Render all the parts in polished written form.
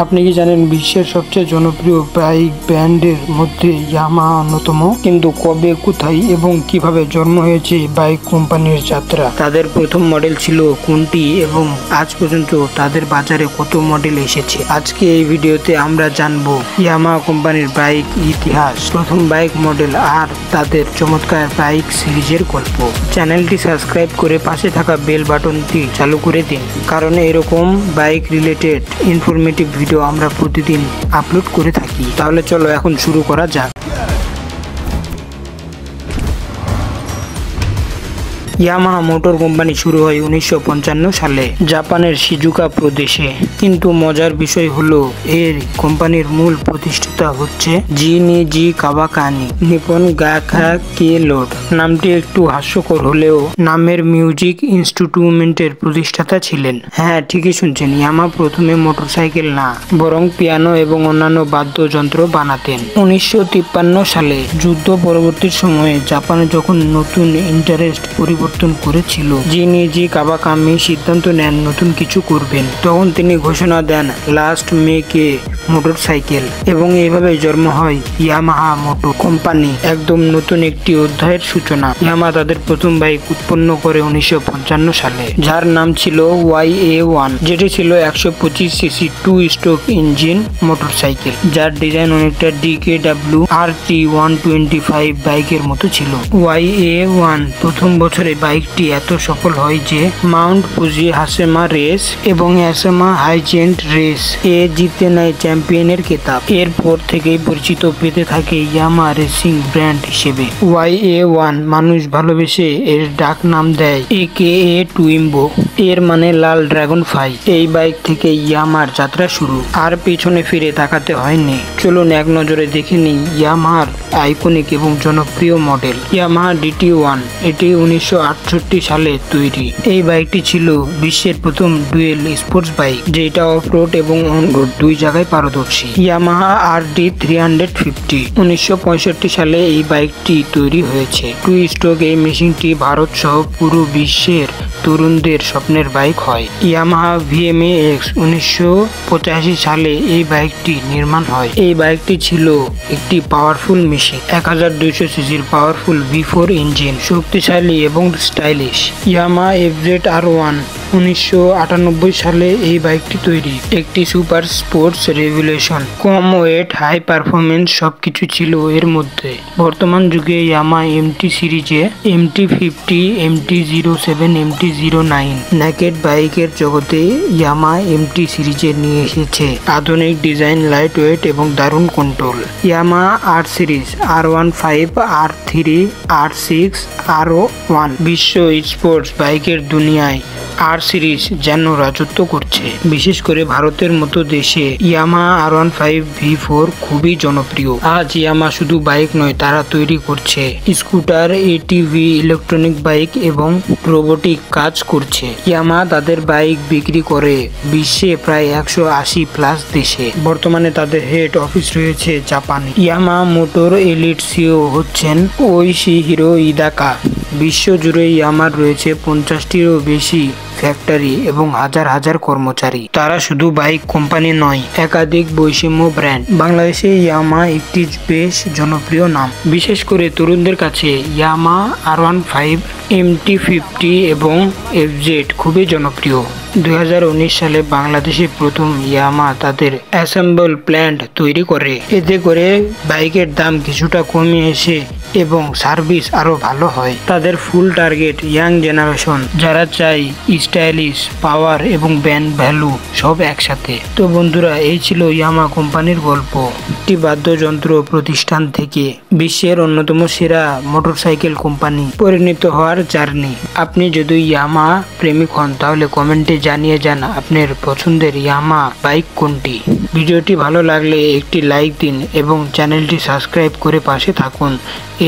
আপনি কি জানেন বিশ্বের সবচেয়ে জনপ্রিয় বাইক ব্র্যান্ডের মধ্যে ইয়ামাহা অন্যতম? কিন্তু কবে, কোথায় এবং কিভাবে জন্ম হয়েছে এই বাইক কোম্পানির যাত্রা, তাদের প্রথম মডেল ছিল কোনটি এবং আজ পর্যন্ত তাদের বাজারে কত মডেল এসেছে, আজকে এই ভিডিওতে আমরা জানবো ইয়ামাহা কোম্পানির বাইক ইতিহাস, প্রথম বাইক মডেল আর তাদের চমৎকার বাইক সিরিজের গল্প। চ্যানেলটি সাবস্ক্রাইব করে পাশে থাকা বেল বাটনটি চালু করে দিন, কারণ এরকম বাইক রিলেটেড ইনফরমেটিভ ভিডিও আমরা প্রতিদিন আপলোড করে থাকি। তাহলে চলো এখন শুরু করা যাক। ইয়ামাহা মোটর কোম্পানি শুরু হয় 1955 সালে জাপানের শিজুকা প্রদেশে। কিন্তু মজার বিষয় হলো এর কোম্পানির মূল প্রতিষ্ঠাতা হচ্ছে জিনিজি কাওয়াসাকি। নিপন গায়াকি লোড নামটি একটু হাস্যকর হলেও নামের মিউজিক ইনস্ট্রুমেন্টের প্রতিষ্ঠাতা ছিলেন। হ্যাঁ, ঠিকই শুনছেন, ইয়ামাহা প্রথমে মোটরসাইকেল না বরং পিয়ানো এবং অন্যান্য বাদ্যযন্ত্র বানাতেন। 1953 সালে যুদ্ধ পরবর্তী সময়ে জাপানে যখন নতুন ইন্টারেস্ট পরিবর্তন করেছিল, জিনিজি কাওয়াসাকি সিদ্ধান্ত নেন নতুন কিছু করবেন। তখন তিনি ঘোষণা দেন লাস্ট মেকে মোটরসাইকেল এবং এইভাবে জন্ম হয় ইয়ামাহা মোটর কোম্পানি, একদম নতুন একটি অধ্যায়ের সূচনা। ইয়ামাহা তাদের প্রথম বাইক উৎপন্ন করে 1955 সালে, যার নাম ছিল YA1, যেটি ছিল 125 সিসি 2 স্ট্রোক ইঞ্জিন মোটরসাইকেল, যার ডিজাইন অনেকটা DKW RT125 বাইকের মতো ছিল। YA1 প্রথম বছরে বাইকটি এত সফল হয় যে মাউন্ট ফুজি হাসেমা রেস এবং হাসেমা হাইজেন্ট রেস এ জিতে নেয় চ্যাম্পিয়নের খেতাব। এরপর থেকেই পরিচিত পেতে থাকে ইয়ামাহা রেসিং ব্র্যান্ড হিসেবে। YA1 মানুষ ভালোবেসে এর ডাক নাম দেয় AKA টুইম্বো, এর মানে লাল ড্রাগন ফ্লাই। এই বাইক থেকে ইয়ামাহার যাত্রা শুরু, আর পিছনে ফিরে তাকাতে হয়নি। চলুন এক নজরে দেখে নিই ইয়ামাহার আইকনিক এবং জনপ্রিয় মডেল ইয়ামাহা DT1। এটি 1968 সালে তৈরি। এই বাইকটি ছিল বিশ্বের প্রথম ডুয়েল স্পোর্টস বাইক, যেটা অফ রোড এবং অন রোড দুই জায়গায় পারদর্শী। ইয়ামাহা RD 350 1965 সালে এই বাইকটি তৈরি হয়েছে। 2 স্ট্রোক এই মেশিনটি ভারত সহ পুরো বিশ্বের তরুণদের স্বপ্নের বাইক হয়। ইয়ামাহা VMAX 1985 সালে এই বাইকটি নির্মাণ হয়। এই বাইকটি ছিল একটি পাওয়ারফুল মেশিন, 1200 সিসির পাওয়ারফুল V4 ইঞ্জিন, শক্তিশালী এবং স্টাইলিশ। ইয়ামাহা FZR1 1998 সালে এই বাইকটি তৈরি, একটি সুপার স্পোর্টস রেভলিউশন, কম ওয়েট, হাই পারফরমেন্স সবকিছু ছিল এর মধ্যে। বর্তমান যুগে ইয়ামাহা MT সিরিজে MT50, MT07, MT09 নেকেড বাইকের জগতে ইয়ামাহা MT সিরিজে নিয়ে এসেছে আধুনিক ডিজাইন, লাইট ওয়েট এবং দারুণ control. Yamaha R series R15, R3, R6, R1 বিশ্ব স্পোর্টস বাইকের দুনিয়ায় R সিরিজ যেন রাজত্ব করছে। বিশেষ করে ভারতের মতো দেশে ইয়ামাহা R15 V4 খুবই জনপ্রিয়। আজ ইয়ামাহা শুধু বাইক নয়, তারা তৈরি করছে স্কুটার, ATV, ইলেকট্রনিক বাইক এবং রোবোটিক কাজ করছে। ইয়ামাহা তাদের বাইক বিক্রি করে বিশ্বে প্রায় 180+ দেশে। বর্তমানে তাদের হেড অফিস রয়েছে জাপানে। ইয়ামাহা মোটর এলিট CEO হচ্ছেন ওইশিহিরো ইদাকা। বিশ্বজুড়ে ইয়ামাহার রয়েছে 50টিরও বেশি ফ্যাক্টরি এবং হাজার হাজার কর্মচারী। তারা শুধু বাইক কোম্পানি নয়, একাধিক বৈষম্য ব্র্যান্ড। বাংলাদেশে ইয়ামাহা একটি বেশ জনপ্রিয় নাম, বিশেষ করে তরুণদের কাছে। ইয়ামাহা R15, MT50 এবং FZ খুবই জনপ্রিয়। 2019 সালে বাংলাদেশে প্রথম ইয়ামাহা তাদের অ্যাসেম্বল প্ল্যান্ট তৈরি করে। এতে করে বাইকের দাম কিছুটা কমে এসে এবং সার্ভিস আরো ভালো হয়। তাদের ফুল টার্গেট ইয়াং জেনারেশন, যারা চাই স্টাইলিশ, পাওয়ার এবং ব্র্যান্ড ভ্যালু সব একসাথে। তো বন্ধুরা, এই ছিল ইয়ামাহা কোম্পানির গল্প, একটি বাদ্যযন্ত্র প্রতিষ্ঠান থেকে বিশ্বের অন্যতম সেরা মোটরসাইকেল কোম্পানি পরিণত হওয়ার জার্নি। আপনি যদি ইয়ামাহা প্রেমিক হন তাহলে কমেন্টে জানিয়ে যান আপনার পছন্দের ইয়ামাহা বাইক কোনটি। ভিডিওটি ভালো লাগলে একটি লাইক দিন এবং চ্যানেলটি সাবস্ক্রাইব করে পাশে থাকুন।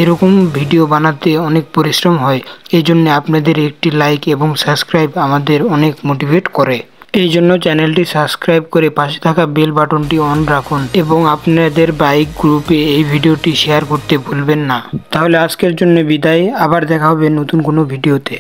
এরকম ভিডিও বানাতে অনেক পরিশ্রম হয়, এই জন্য আপনাদের একটি লাইক এবং সাবস্ক্রাইব আমাদের অনেক মোটিভেট করে। এই জন্য চ্যানেলটি সাবস্ক্রাইব করে পাশে থাকা বেল বাটনটি অন রাখুন এবং আপনাদের বাইক গ্রুপে এই ভিডিওটি শেয়ার করতে ভুলবেন না। তাহলে আজকের জন্য বিদায়, আবার দেখা হবে নতুন কোনো ভিডিওতে।